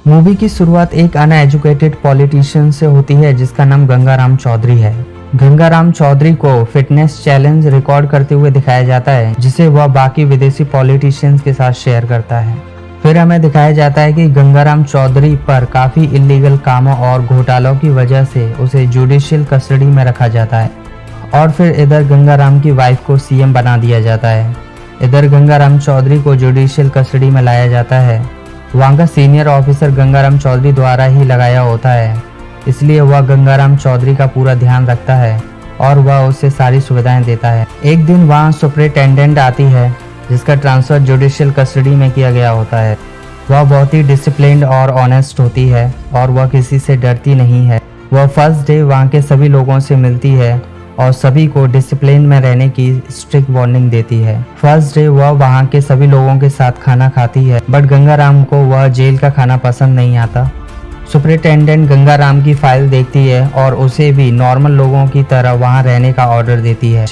Movie की शुरुआत एक अनएजुकेटेड पॉलिटिशियन से होती है जिसका नाम गंगाराम चौधरी है। गंगाराम चौधरी को फिटनेस चैलेंज रिकॉर्ड करते हुए दिखाया जाता है जिसे वह बाकी विदेशी पॉलिटिशियंस के साथ शेयर करता है। फिर हमें दिखाया जाता है कि गंगाराम चौधरी पर काफी इलीगल कामों और घोटालों की वजह से उसे जुडिशियल कस्टडी में रखा जाता है और फिर इधर गंगाराम की वाइफ को सीएम बना दिया जाता है। इधर गंगाराम चौधरी को जुडिशियल कस्टडी में लाया जाता है। वहाँ का सीनियर ऑफिसर गंगाराम चौधरी द्वारा ही लगाया होता है, इसलिए वह गंगाराम चौधरी का पूरा ध्यान रखता है और वह उसे सारी सुविधाएं देता है। एक दिन वहाँ सुपरिटेंडेंट आती है जिसका ट्रांसफर जुडिशियल कस्टडी में किया गया होता है। वह बहुत ही डिसिप्लिन्ड और ऑनेस्ट होती है और वह किसी से डरती नहीं है। वह फर्स्ट डे वहाँ के सभी लोगों से मिलती है और सभी को डिसिप्लिन में रहने की स्ट्रिक्ट वार्निंग देती है। फर्स्ट डे वह वहाँ के सभी लोगों के साथ खाना खाती है, बट गंगाराम को वह जेल का खाना पसंद नहीं आता। सुपरिटेंडेंट गंगाराम की फाइल देखती है और उसे भी नॉर्मल लोगों की तरह वहाँ रहने का ऑर्डर देती है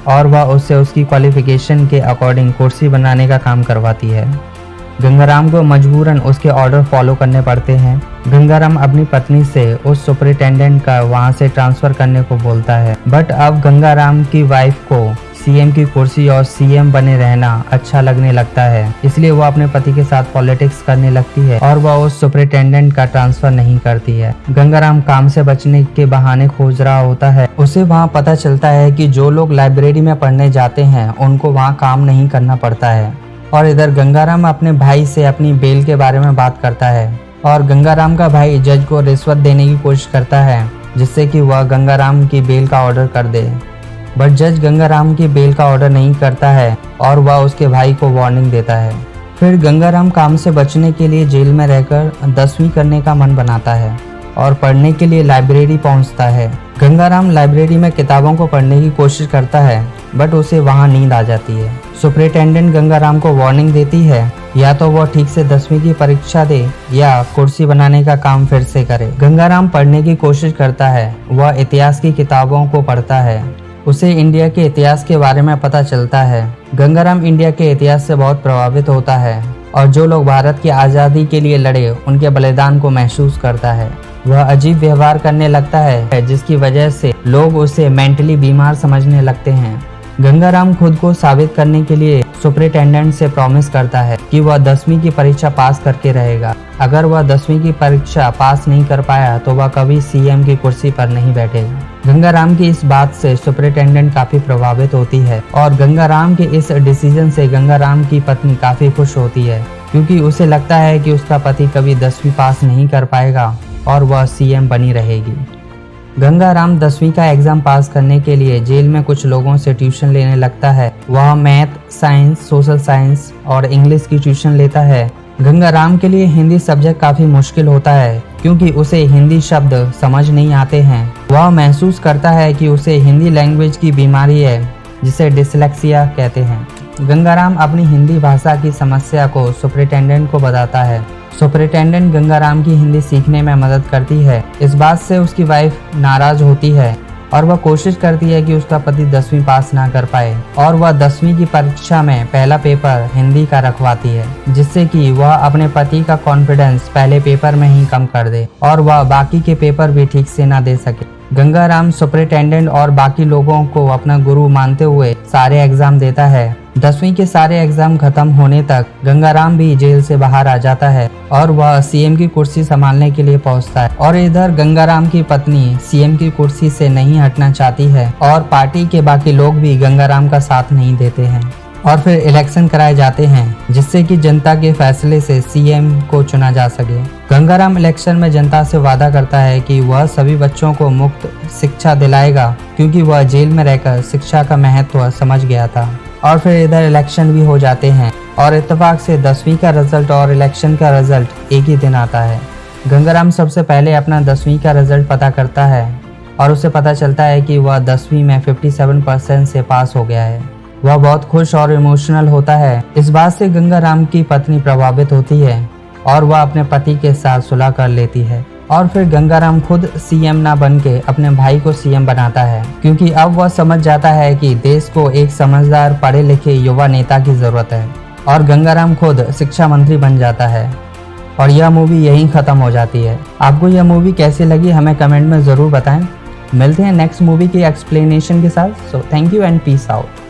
और वह उससे उसकी क्वालिफिकेशन के अकॉर्डिंग कुर्सी बनाने का काम करवाती है। गंगाराम को मजबूरन उसके ऑर्डर फॉलो करने पड़ते हैं। गंगाराम अपनी पत्नी से उस सुपरिटेंडेंट का वहां से ट्रांसफर करने को बोलता है, बट अब गंगाराम की वाइफ को सीएम की कुर्सी और सीएम बने रहना अच्छा लगने लगता है, इसलिए वो अपने पति के साथ पॉलिटिक्स करने लगती है और वह उस सुपरिटेंडेंट का ट्रांसफर नहीं करती है। गंगाराम काम से बचने के बहाने खोज रहा होता है। उसे वहाँ पता चलता है कि जो लोग लाइब्रेरी में पढ़ने जाते हैं उनको वहाँ काम नहीं करना पड़ता है। और इधर गंगाराम अपने भाई से अपनी बेल के बारे में बात करता है और गंगाराम का भाई जज को रिश्वत देने की कोशिश करता है जिससे कि वह गंगाराम की बेल का ऑर्डर कर दे, बट जज गंगाराम की बेल का ऑर्डर नहीं करता है और वह उसके भाई को वार्निंग देता है। फिर गंगाराम काम से बचने के लिए जेल में रहकर 10वीं करने का मन बनाता है और पढ़ने के लिए लाइब्रेरी पहुंचता है। गंगाराम लाइब्रेरी में किताबों को पढ़ने की कोशिश करता है, बट उसे वहां नींद आ जाती है। सुपरिटेंडेंट गंगाराम को वार्निंग देती है या तो वह ठीक से 10वीं की परीक्षा दे या कुर्सी बनाने का काम फिर से करे। गंगाराम पढ़ने की कोशिश करता है। वह इतिहास की किताबों को पढ़ता है। उसे इंडिया के इतिहास के बारे में पता चलता है। गंगाराम इंडिया के इतिहास से बहुत प्रभावित होता है और जो लोग भारत की आज़ादी के लिए लड़े उनके बलिदान को महसूस करता है। वह अजीब व्यवहार करने लगता है जिसकी वजह से लोग उसे मेंटली बीमार समझने लगते हैं। गंगाराम खुद को साबित करने के लिए सुपरिटेंडेंट से प्रॉमिस करता है कि वह 10वीं की परीक्षा पास करके रहेगा। अगर वह 10वीं की परीक्षा पास नहीं कर पाया तो वह कभी सीएम की कुर्सी पर नहीं बैठेगा। गंगाराम की इस बात से सुपरिटेंडेंट काफी प्रभावित होती है और गंगाराम के इस डिसीजन से गंगाराम की पत्नी काफी खुश होती है क्योंकि उसे लगता है कि उसका पति कभी 10वीं पास नहीं कर पाएगा और वह सीएम बनी रहेगी। गंगाराम 10वीं का एग्जाम पास करने के लिए जेल में कुछ लोगों से ट्यूशन लेने लगता है। वह मैथ, साइंस, सोशल साइंस और इंग्लिश की ट्यूशन लेता है। गंगाराम के लिए हिंदी सब्जेक्ट काफी मुश्किल होता है क्योंकि उसे हिंदी शब्द समझ नहीं आते हैं। वह महसूस करता है कि उसे हिंदी लैंग्वेज की बीमारी है जिसे डिसलेक्सिया कहते हैं। गंगाराम अपनी हिंदी भाषा की समस्या को सुपरिटेंडेंट को बताता है। सुपरिटेंडेंट गंगाराम की हिंदी सीखने में मदद करती है। इस बात से उसकी वाइफ नाराज होती है और वह कोशिश करती है कि उसका पति 10वीं पास ना कर पाए और वह 10वीं की परीक्षा में पहला पेपर हिंदी का रखवाती है जिससे कि वह अपने पति का कॉन्फिडेंस पहले पेपर में ही कम कर दे और वह बाकी के पेपर भी ठीक से ना दे सके। गंगाराम सुपरिटेंडेंट और बाकी लोगों को अपना गुरु मानते हुए सारे एग्जाम देता है। 10वीं के सारे एग्जाम खत्म होने तक गंगाराम भी जेल से बाहर आ जाता है और वह सीएम की कुर्सी संभालने के लिए पहुंचता है। और इधर गंगाराम की पत्नी सीएम की कुर्सी से नहीं हटना चाहती है और पार्टी के बाकी लोग भी गंगाराम का साथ नहीं देते हैं और फिर इलेक्शन कराए जाते हैं जिससे कि जनता के फैसले से सीएम को चुना जा सके। गंगाराम इलेक्शन में जनता से वादा करता है कि वह सभी बच्चों को मुफ्त शिक्षा दिलाएगा क्योंकि वह जेल में रहकर शिक्षा का महत्व समझ गया था। और फिर इधर इलेक्शन भी हो जाते हैं और इत्तेफाक से 10वीं का रिजल्ट और इलेक्शन का रिजल्ट एक ही दिन आता है। गंगाराम सबसे पहले अपना 10वीं का रिजल्ट पता करता है और उसे पता चलता है कि वह 10वीं में 57% से पास हो गया है। वह बहुत खुश और इमोशनल होता है। इस बात से गंगाराम की पत्नी प्रभावित होती है और वह अपने पति के साथ सुलह कर लेती है और फिर गंगाराम खुद सीएम ना बन के अपने भाई को सीएम बनाता है क्योंकि अब वह समझ जाता है कि देश को एक समझदार पढ़े लिखे युवा नेता की जरूरत है और गंगाराम खुद शिक्षा मंत्री बन जाता है। और यह मूवी यहीं खत्म हो जाती है। आपको यह मूवी कैसी लगी हमें कमेंट में ज़रूर बताएं। मिलते हैं नेक्स्ट मूवी की एक्सप्लेनेशन के साथ। So thank you and peace out.